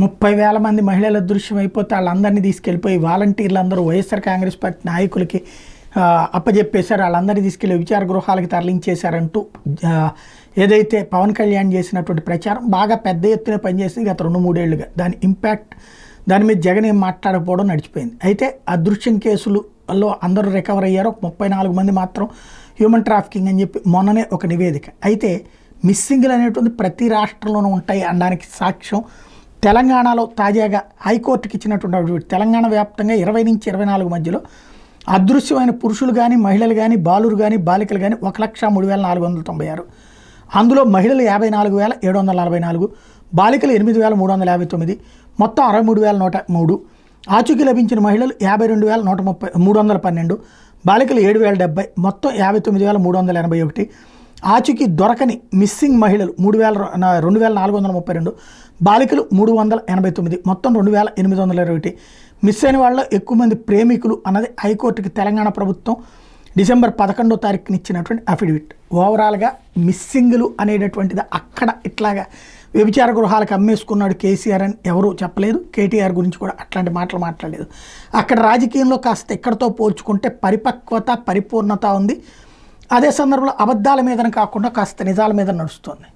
30,000 మంది మహిళల అదృశ్యం అయిపోతే వాళ్ళందరినీ తీసుకెళ్ళిపోయి వాలంటీర్లు అందరూ వైఎస్ఆర్ కాంగ్రెస్ పార్టీ నాయకులకి అప్పజెప్పేశారు. వాళ్ళందరినీ తీసుకెళ్లి విచార గృహాలకు తరలించేశారంటూ ఏదైతే పవన్ కళ్యాణ్ చేసినటువంటి ప్రచారం బాగా పెద్ద ఎత్తున పనిచేసింది గత 2-3 ఏళ్లుగా. దాని ఇంపాక్ట్ దాని మీద జగన్ ఏం మాట్లాడకపోవడం నడిచిపోయింది. అయితే అదృశ్యం కేసులలో అందరూ రికవర్ అయ్యారు. 34 మంది మాత్రం హ్యూమన్ ట్రాఫికింగ్ అని చెప్పి మొన్ననే ఒక నివేదిక. అయితే మిస్సింగ్లు అనేటువంటి ప్రతి రాష్ట్రంలోనూ ఉంటాయి అనడానికి సాక్ష్యం తెలంగాణలో తాజాగా హైకోర్టుకి ఇచ్చినటువంటి తెలంగాణ వ్యాప్తంగా 20 నుంచి 24 మధ్యలో అదృశ్యమైన పురుషులు కానీ మహిళలు కానీ బాలురు కానీ బాలికలు కానీ 1,03,496. అందులో మహిళలు 54,744, బాలికలు 8,359, మొత్తం 63,103. ఆచూకీ లభించిన మహిళలు 52,312, బాలికలు 7,070, మొత్తం 59,381. ఆచూకీ దొరకని మిస్సింగ్ మహిళలు 2,432, బాలికలు 389, మొత్తం 2,821. మిస్ అయిన వాళ్ళలో ఎక్కువ మంది ప్రేమికులు అన్నది హైకోర్టుకి తెలంగాణ ప్రభుత్వం డిసెంబర్ 11వ తారీఖున ఇచ్చినటువంటి అఫిడవిట్. ఓవరాల్గా మిస్సింగ్లు అనేటటువంటిది అక్కడ ఇట్లాగా వ్యభిచార గృహాలకు అమ్మేసుకున్నాడు కేసీఆర్ అని ఎవరూ చెప్పలేదు. కేటీఆర్ గురించి కూడా అట్లాంటి మాటలు మాట్లాడలేదు. అక్కడ రాజకీయంలో కాస్త ఎక్కడితో పోల్చుకుంటే పరిపక్వత పరిపూర్ణత ఉంది. అదే సందర్భంలో అబద్ధాల మీదనే కాకుండా కాస్త నిజాల మీద నడుస్తుంది.